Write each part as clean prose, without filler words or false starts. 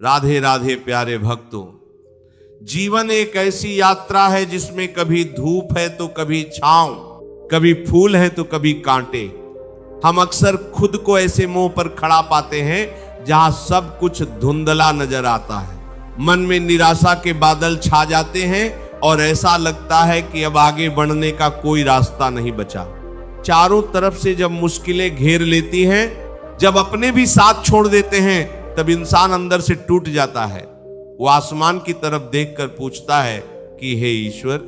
राधे राधे प्यारे भक्तों, जीवन एक ऐसी यात्रा है जिसमें कभी धूप है तो कभी छांव, कभी फूल है तो कभी कांटे। हम अक्सर खुद को ऐसे मोड़ पर खड़ा पाते हैं जहां सब कुछ धुंधला नजर आता है। मन में निराशा के बादल छा जाते हैं और ऐसा लगता है कि अब आगे बढ़ने का कोई रास्ता नहीं बचा। चारों तरफ से जब मुश्किलें घेर लेती हैं, जब अपने भी साथ छोड़ देते हैं, तब इंसान अंदर से टूट जाता है। वो आसमान की तरफ देखकर पूछता है कि हे ईश्वर,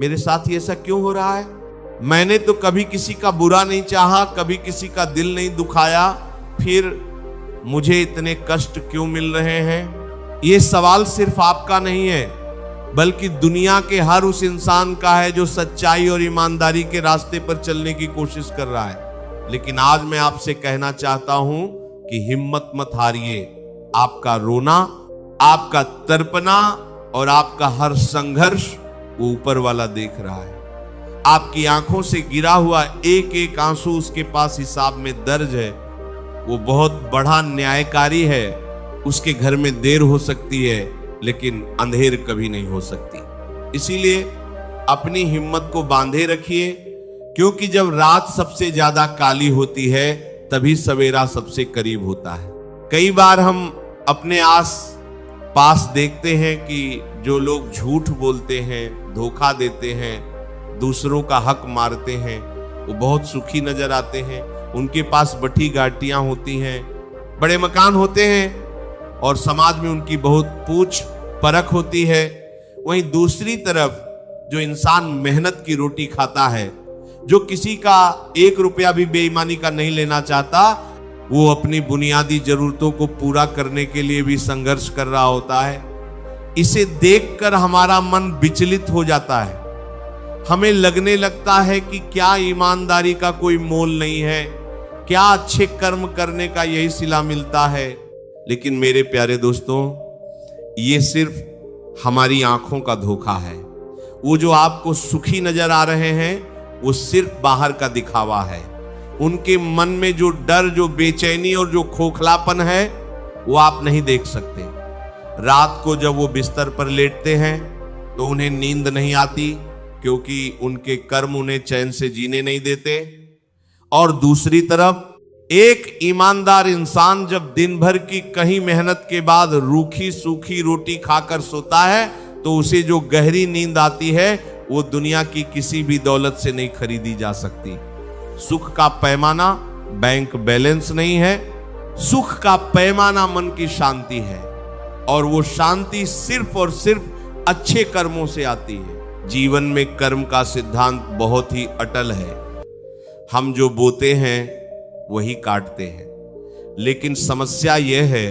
मेरे साथ ये ऐसा क्यों हो रहा है? मैंने तो कभी किसी का बुरा नहीं चाहा, कभी किसी का दिल नहीं दुखाया, फिर मुझे इतने कष्ट क्यों मिल रहे हैं? ये सवाल सिर्फ आपका नहीं है, बल्कि दुनिया के हर उस इंसान का है जो सच्चाई और ईमानदारी के रास्ते पर चलने की कोशिश कर रहा है। लेकिन आज मैं आपसे कहना चाहता हूं कि हिम्मत मत हारिए। आपका रोना, आपका तड़पना और आपका हर संघर्ष वो ऊपर वाला देख रहा है। आपकी आंखों से गिरा हुआ एक एक आंसू उसके पास हिसाब में दर्ज है। वो बहुत बड़ा न्यायकारी है। उसके घर में देर हो सकती है, लेकिन अंधेर कभी नहीं हो सकती। इसीलिए अपनी हिम्मत को बांधे रखिए, क्योंकि जब रात सबसे ज्यादा काली होती है तभी सवेरा सबसे करीब होता है। कई बार हम अपने आस पास देखते हैं कि जो लोग झूठ बोलते हैं, धोखा देते हैं, दूसरों का हक मारते हैं, वो बहुत सुखी नजर आते हैं। उनके पास बड़ी गाड़ियां होती हैं, बड़े मकान होते हैं और समाज में उनकी बहुत पूछ परख होती है। वहीं दूसरी तरफ जो इंसान मेहनत की रोटी खाता है, जो किसी का 1 रुपया भी बेईमानी का नहीं लेना चाहता, वो अपनी बुनियादी जरूरतों को पूरा करने के लिए भी संघर्ष कर रहा होता है। इसे देखकर हमारा मन विचलित हो जाता है। हमें लगने लगता है कि क्या ईमानदारी का कोई मोल नहीं है, क्या अच्छे कर्म करने का यही सिला मिलता है। लेकिन मेरे प्यारे दोस्तों, ये सिर्फ हमारी आंखों का धोखा है। वो जो आपको सुखी नजर आ रहे हैं, वो सिर्फ बाहर का दिखावा है। उनके मन में जो डर, जो बेचैनी और जो खोखलापन है, वो आप नहीं देख सकते। रात को जब वो बिस्तर पर लेटते हैं तो उन्हें नींद नहीं आती, क्योंकि उनके कर्म उन्हें चैन से जीने नहीं देते। और दूसरी तरफ एक ईमानदार इंसान जब दिन भर की कहीं मेहनत के बाद रूखी सूखी रोटी खाकर सोता है, तो उसे जो गहरी नींद आती है, वो दुनिया की किसी भी दौलत से नहीं खरीदी जा सकती। सुख का पैमाना बैंक बैलेंस नहीं है, सुख का पैमाना मन की शांति है। और वो शांति सिर्फ और सिर्फ अच्छे कर्मों से आती है। जीवन में कर्म का सिद्धांत बहुत ही अटल है। हम जो बोते हैं वही काटते हैं। लेकिन समस्या यह है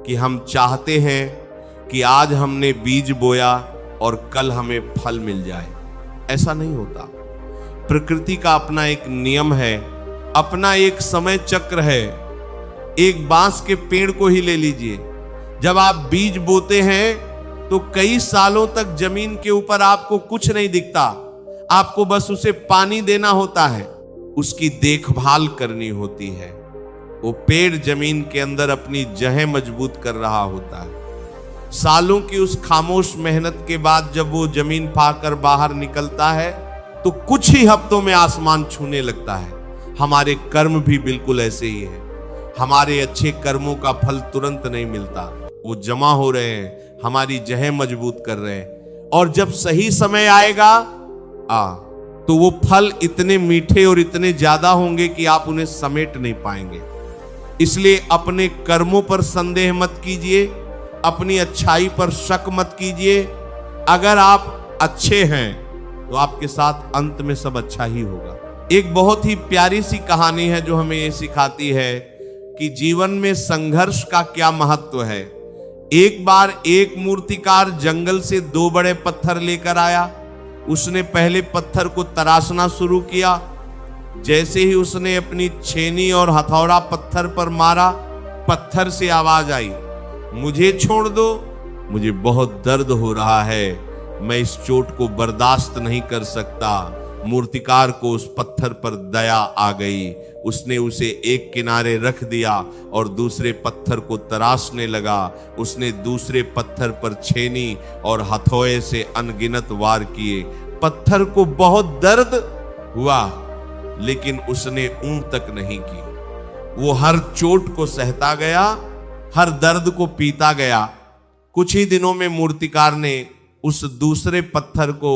कि हम चाहते हैं कि आज हमने बीज बोया और कल हमें फल मिल जाए। ऐसा नहीं होता। प्रकृति का अपना एक नियम है, अपना एक समय चक्र है। एक बांस के पेड़ को ही ले लीजिए। जब आप बीज बोते हैं तो कई सालों तक जमीन के ऊपर आपको कुछ नहीं दिखता। आपको बस उसे पानी देना होता है, उसकी देखभाल करनी होती है। वो पेड़ जमीन के अंदर अपनी जड़ें मजबूत कर रहा होता है। सालों की उस खामोश मेहनत के बाद जब वो जमीन पाकर बाहर निकलता है, तो कुछ ही हफ्तों में आसमान छूने लगता है। हमारे कर्म भी बिल्कुल ऐसे ही है। हमारे अच्छे कर्मों का फल तुरंत नहीं मिलता। वो जमा हो रहे हैं, हमारी जड़ें मजबूत कर रहे हैं। और जब सही समय आएगा तो वो फल इतने मीठे और इतने ज्यादा होंगे कि आप उन्हें समेट नहीं पाएंगे। इसलिए अपने कर्मों पर संदेह मत कीजिए, अपनी अच्छाई पर शक मत कीजिए। अगर आप अच्छे हैं तो आपके साथ अंत में सब अच्छा ही होगा। एक बहुत ही प्यारी सी कहानी है जो हमें ये सिखाती है कि जीवन में संघर्ष का क्या महत्व है। एक बार एक मूर्तिकार जंगल से 2 बड़े पत्थर लेकर आया। उसने पहले पत्थर को तराशना शुरू किया। जैसे ही उसने अपनी छेनी और हथौड़ा पत्थर पर मारा, पत्थर से आवाज आई, मुझे छोड़ दो, मुझे बहुत दर्द हो रहा है, मैं इस चोट को बर्दाश्त नहीं कर सकता, मूर्तिकार को उस पत्थर पर दया आ गई। उसने उसे एक किनारे रख दिया और दूसरे पत्थर को तराशने लगा। उसने दूसरे पत्थर पर छेनी और हथौड़े से अनगिनत वार किए। पत्थर को बहुत दर्द हुआ, लेकिन उसने ऊं तक नहीं की। वो हर चोट को सहता गया, हर दर्द को पीता गया। कुछ ही दिनों में मूर्तिकार ने उस दूसरे पत्थर को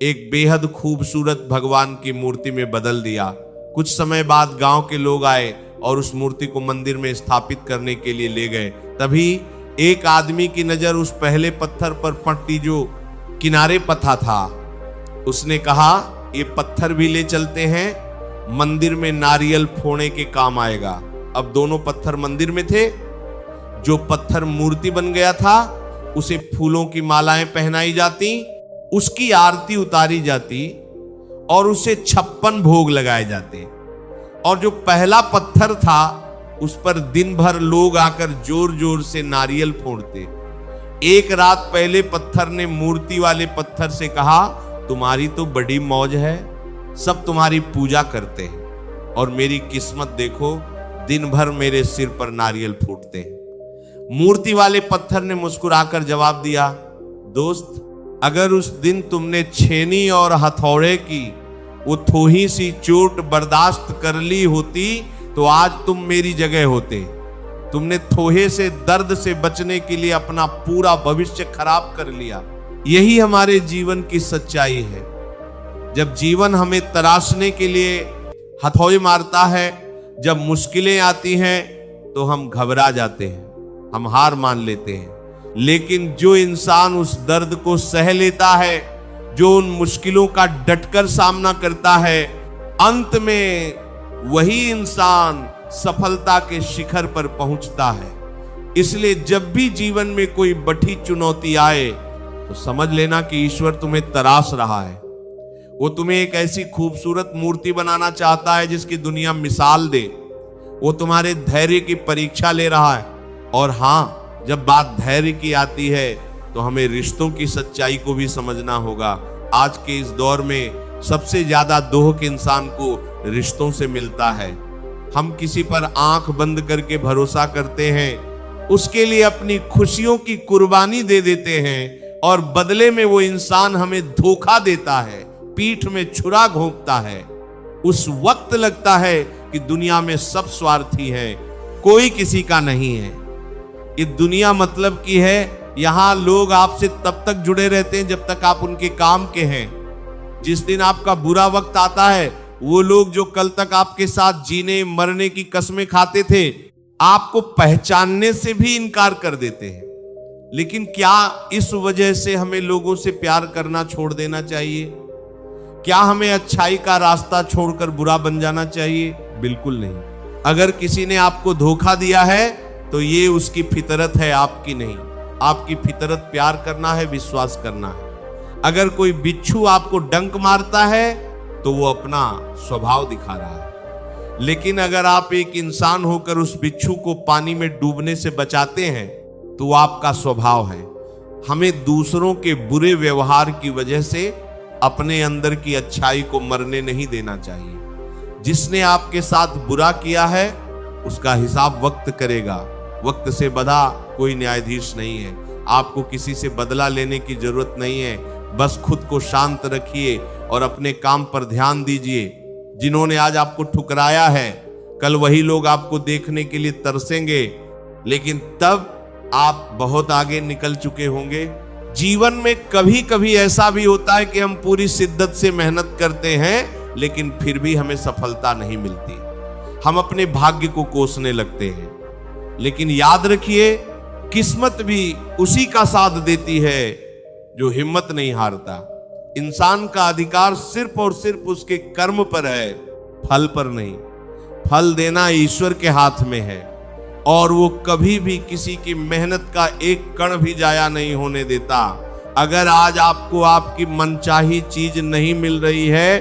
एक बेहद खूबसूरत भगवान की मूर्ति में बदल दिया। कुछ समय बाद गांव के लोग आए और उस मूर्ति को मंदिर में स्थापित करने के लिए ले गए। तभी एक आदमी की नजर उस पहले पत्थर पर पड़ती जो किनारे पथा था। उसने कहा, ये पत्थर भी ले चलते हैं, मंदिर में नारियल फोड़ने के काम आएगा। अब दोनों पत्थर मंदिर में थे। जो पत्थर मूर्ति बन गया था उसे फूलों की मालाएं पहनाई जाती, उसकी आरती उतारी जाती और उसे 56 भोग लगाए जाते। और जो पहला पत्थर था उस पर दिन भर लोग आकर जोर जोर से नारियल फोड़ते। एक रात पहले पत्थर ने मूर्ति वाले पत्थर से कहा, तुम्हारी तो बड़ी मौज है, सब तुम्हारी पूजा करते हैं और मेरी किस्मत देखो, दिन भर मेरे सिर पर नारियल फूटते हैं। मूर्ति वाले पत्थर ने मुस्कुराकर जवाब दिया, दोस्त, अगर उस दिन तुमने छेनी और हथौड़े की वो थोड़ी सी चोट बर्दाश्त कर ली होती तो आज तुम मेरी जगह होते। तुमने थोड़े से दर्द से बचने के लिए अपना पूरा भविष्य खराब कर लिया। यही हमारे जीवन की सच्चाई है। जब जीवन हमें तराशने के लिए हथौड़े मारता है, जब मुश्किलें आती हैं तो हम घबरा जाते हैं, हम हार मान लेते हैं। लेकिन जो इंसान उस दर्द को सह लेता है, जो उन मुश्किलों का डटकर सामना करता है, अंत में वही इंसान सफलता के शिखर पर पहुंचता है। इसलिए जब भी जीवन में कोई बड़ी चुनौती आए तो समझ लेना कि ईश्वर तुम्हें तराश रहा है। वो तुम्हें एक ऐसी खूबसूरत मूर्ति बनाना चाहता है जिसकी दुनिया मिसाल दे। वो तुम्हारे धैर्य की परीक्षा ले रहा है। और हां, जब बात धैर्य की आती है तो हमें रिश्तों की सच्चाई को भी समझना होगा। आज के इस दौर में सबसे ज्यादा दोहक इंसान को रिश्तों से मिलता है। हम किसी पर आंख बंद करके भरोसा करते हैं, उसके लिए अपनी खुशियों की कुर्बानी दे देते हैं और बदले में वो इंसान हमें धोखा देता है, पीठ में छुरा घोंपता है। उस वक्त लगता है कि दुनिया में सब स्वार्थी हैं, कोई किसी का नहीं है। ये दुनिया मतलब की है। यहां लोग आपसे तब तक जुड़े रहते हैं जब तक आप उनके काम के हैं। जिस दिन आपका बुरा वक्त आता है, वो लोग जो कल तक आपके साथ जीने मरने की कसमें खाते थे, आपको पहचानने से भी इनकार कर देते हैं। लेकिन क्या इस वजह से हमें लोगों से प्यार करना छोड़ देना चाहिए? क्या हमें अच्छाई का रास्ता छोड़कर बुरा बन जाना चाहिए? बिल्कुल नहीं। अगर किसी ने आपको धोखा दिया है तो ये उसकी फितरत है, आपकी नहीं। आपकी फितरत प्यार करना है, विश्वास करना है। अगर कोई बिच्छू आपको डंक मारता है तो वो अपना स्वभाव दिखा रहा है। लेकिन अगर आप एक इंसान होकर उस बिच्छू को पानी में डूबने से बचाते हैं तो वो आपका स्वभाव है। हमें दूसरों के बुरे व्यवहार की वजह से अपने अंदर की अच्छाई को मरने नहीं देना चाहिए। जिसने आपके साथ बुरा किया है उसका हिसाब वक्त करेगा। वक्त से बंधा कोई न्यायाधीश नहीं है। आपको किसी से बदला लेने की जरूरत नहीं है। बस खुद को शांत रखिए और अपने काम पर ध्यान दीजिए। जिन्होंने आज आपको ठुकराया है, कल वही लोग आपको देखने के लिए तरसेंगे, लेकिन तब आप बहुत आगे निकल चुके होंगे। जीवन में कभी कभी ऐसा भी होता है कि हम पूरी शिद्दत से मेहनत करते हैं लेकिन फिर भी हमें सफलता नहीं मिलती। हम अपने भाग्य को कोसने लगते हैं। लेकिन याद रखिए, किस्मत भी उसी का साथ देती है जो हिम्मत नहीं हारता। इंसान का अधिकार सिर्फ और सिर्फ उसके कर्म पर है, फल पर नहीं। फल देना ईश्वर के हाथ में है और वो कभी भी किसी की मेहनत का एक कण भी जाया नहीं होने देता। अगर आज आपको आपकी मनचाही चीज नहीं मिल रही है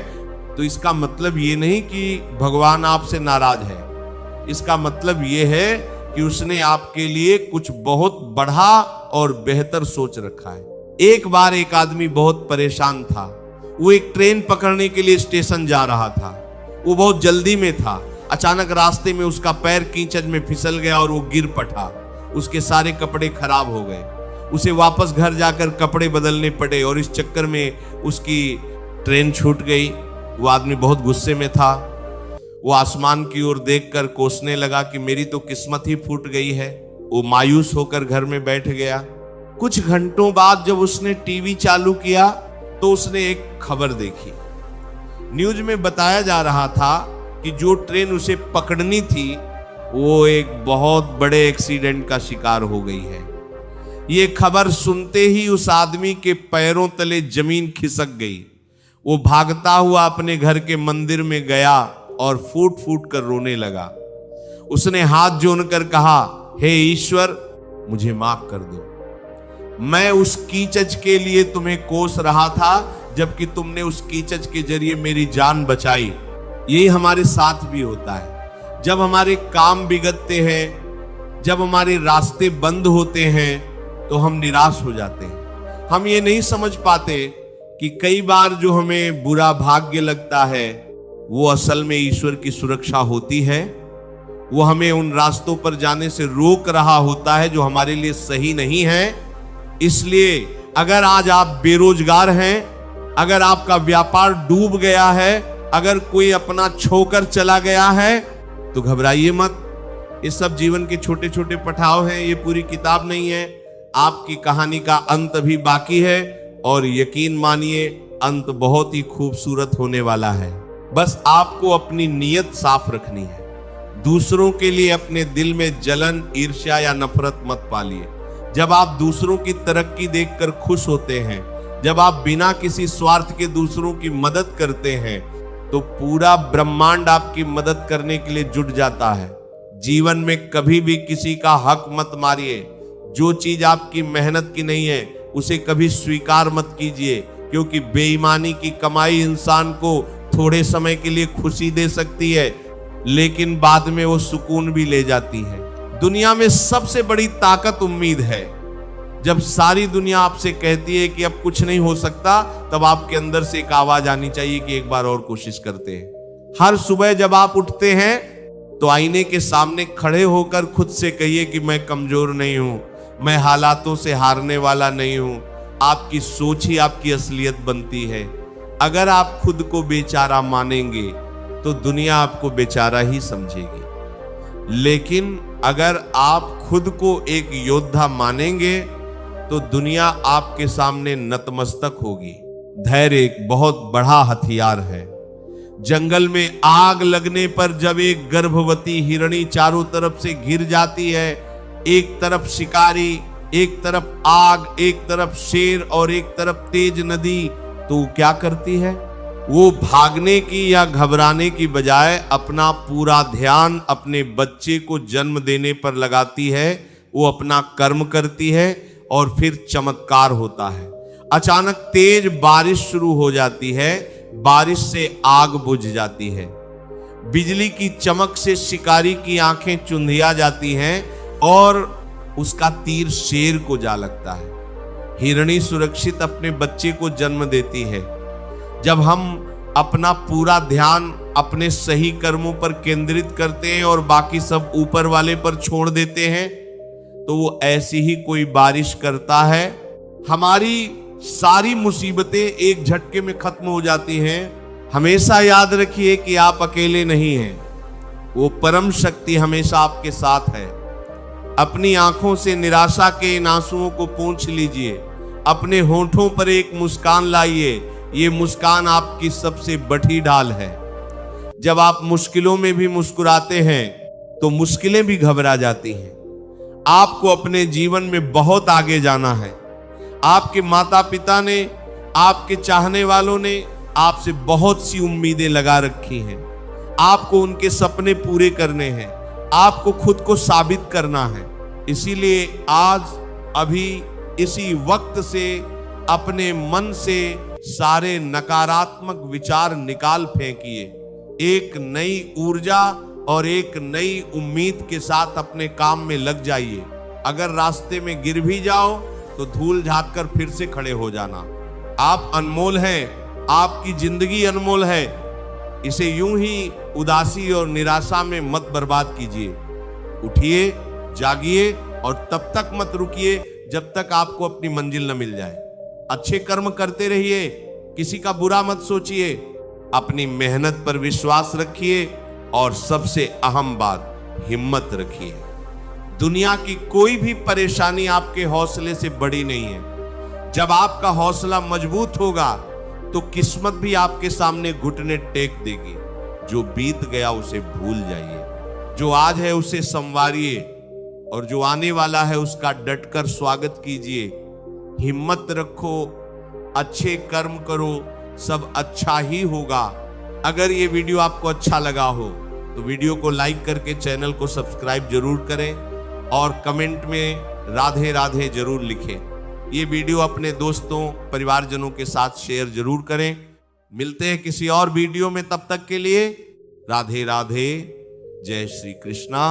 तो इसका मतलब ये नहीं कि भगवान आपसे नाराज है। इसका मतलब ये है कि उसने आपके लिए कुछ बहुत बड़ा और बेहतर सोच रखा है। एक बार एक आदमी बहुत परेशान था। वो एक ट्रेन पकड़ने के लिए स्टेशन जा रहा था। वो बहुत जल्दी में था। अचानक रास्ते में उसका पैर कीचड़ में फिसल गया और वो गिर पड़ा। उसके सारे कपड़े खराब हो गए। उसे वापस घर जाकर कपड़े बदलने पड़े और इस चक्कर में उसकी ट्रेन छूट गई। वो आदमी बहुत गुस्से में था। वो आसमान की ओर देखकर कोसने लगा कि मेरी तो किस्मत ही फूट गई है। वो मायूस होकर घर में बैठ गया। कुछ घंटों बाद जब उसने टीवी चालू किया तो उसने एक खबर देखी। न्यूज में बताया जा रहा था कि जो ट्रेन उसे पकड़नी थी वो एक बहुत बड़े एक्सीडेंट का शिकार हो गई है। ये खबर सुनते ही उस आदमी के पैरों तले जमीन खिसक गई। वो भागता हुआ अपने घर के मंदिर में गया और फूट फूट कर रोने लगा। उसने हाथ जोड़कर कहा, हे ईश्वर, मुझे माफ कर दो। मैं उस कीचड़ के लिए तुम्हें कोस रहा था, जबकि तुमने उस कीचड़ के जरिए मेरी जान बचाई। यही हमारे साथ भी होता है। जब हमारे काम बिगड़ते हैं, जब हमारे रास्ते बंद होते हैं, तो हम निराश हो जाते हैं। हम ये नहीं समझ पाते कि कई बार जो हमें बुरा भाग्य लगता है वो असल में ईश्वर की सुरक्षा होती है। वो हमें उन रास्तों पर जाने से रोक रहा होता है जो हमारे लिए सही नहीं है। इसलिए अगर आज आप बेरोजगार हैं, अगर आपका व्यापार डूब गया है, अगर कोई अपना छोकर चला गया है, तो घबराइए मत। ये सब जीवन के छोटे छोटे पड़ाव हैं, ये पूरी किताब नहीं है। आपकी कहानी का अंत भी बाकी है और यकीन मानिए अंत बहुत ही खूबसूरत होने वाला है। बस आपको अपनी नीयत साफ रखनी है। दूसरों के लिए अपने दिल में जलन, ईर्ष्या या नफरत मत पालिए। जब आप दूसरों की तरक्की देखकर खुश होते हैं, जब आप बिना किसी स्वार्थ के दूसरों की मदद करते हैं, तो पूरा ब्रह्मांड आपकी मदद करने के लिए जुट जाता है। जीवन में कभी भी किसी का हक मत मारिए। जो चीज आपकी मेहनत की नहीं है उसे कभी स्वीकार मत कीजिए, क्योंकि बेईमानी की कमाई इंसान को थोड़े समय के लिए खुशी दे सकती है, लेकिन बाद में वो सुकून भी ले जाती है। दुनिया में सबसे बड़ी ताकत उम्मीद है। जब सारी दुनिया आपसे कहती है कि अब कुछ नहीं हो सकता, तब आपके अंदर से एक आवाज आनी चाहिए कि एक बार और कोशिश करते हैं। हर सुबह जब आप उठते हैं तो आईने के सामने खड़े होकर खुद से कहिए कि मैं कमजोर नहीं हूं, मैं हालातों से हारने वाला नहीं हूं। आपकी सोच ही आपकी असलियत बनती है। अगर आप खुद को बेचारा मानेंगे तो दुनिया आपको बेचारा ही समझेगी, लेकिन अगर आप खुद को एक योद्धा मानेंगे तो दुनिया आपके सामने नतमस्तक होगी। धैर्य एक बहुत बड़ा हथियार है। जंगल में आग लगने पर जब एक गर्भवती हिरणी चारों तरफ से घिर जाती है, एक तरफ शिकारी, एक तरफ आग, एक तरफ शेर और एक तरफ तेज नदी, तो क्या करती है? वो भागने की या घबराने की बजाय अपना पूरा ध्यान अपने बच्चे को जन्म देने पर लगाती है। वो अपना कर्म करती है और फिर चमत्कार होता है। अचानक तेज बारिश शुरू हो जाती है, बारिश से आग बुझ जाती है। बिजली की चमक से शिकारी की आंखें चुंधिया जाती हैं और उसका तीर शेर को जा लगता है। हिरणी सुरक्षित अपने बच्चे को जन्म देती है। जब हम अपना पूरा ध्यान अपने सही कर्मों पर केंद्रित करते हैं और बाकी सब ऊपर वाले पर छोड़ देते हैं, तो वो ऐसी ही कोई बारिश करता है। हमारी सारी मुसीबतें एक झटके में खत्म हो जाती हैं। हमेशा याद रखिए कि आप अकेले नहीं हैं। वो परम शक्ति हमेशा आपके साथ है। अपनी आंखों से निराशा के इन आंसुओं को पोंछ लीजिए। अपने होठों पर एक मुस्कान लाइए। ये मुस्कान आपकी सबसे बड़ी ढाल है। जब आप मुश्किलों में भी मुस्कुराते हैं तो मुश्किलें भी घबरा जाती हैं। आपको अपने जीवन में बहुत आगे जाना है। आपके माता पिता ने, आपके चाहने वालों ने आपसे बहुत सी उम्मीदें लगा रखी हैं। आपको उनके सपने पूरे करने हैं। आपको खुद को साबित करना है। इसीलिए आज अभी इसी वक्त से अपने मन से सारे नकारात्मक विचार निकाल फेंकिए। एक नई ऊर्जा और एक नई उम्मीद के साथ अपने काम में लग जाइए। अगर रास्ते में गिर भी जाओ तो धूल झाँक कर फिर से खड़े हो जाना। आप अनमोल हैं। आपकी जिंदगी अनमोल है, इसे यूं ही उदासी और निराशा में मत बर्बाद कीजिए। उठिए, जागिए और तब तक मत रुकिए जब तक आपको अपनी मंजिल न मिल जाए। अच्छे कर्म करते रहिए, किसी का बुरा मत सोचिए, अपनी मेहनत पर विश्वास रखिए और सबसे अहम बात, हिम्मत रखिए। दुनिया की कोई भी परेशानी आपके हौसले से बड़ी नहीं है। जब आपका हौसला मजबूत होगा तो किस्मत भी आपके सामने घुटने टेक देगी। जो बीत गया उसे भूल जाइए, जो आज है उसे संवारिए और जो आने वाला है उसका डटकर स्वागत कीजिए। हिम्मत रखो, अच्छे कर्म करो, सब अच्छा ही होगा। अगर ये वीडियो आपको अच्छा लगा हो तो वीडियो को लाइक करके चैनल को सब्सक्राइब जरूर करें और कमेंट में राधे राधे जरूर लिखें। ये वीडियो अपने दोस्तों परिवारजनों के साथ शेयर जरूर करें। मिलते हैं किसी और वीडियो में, तब तक के लिए राधे राधे, जय श्री कृष्णा।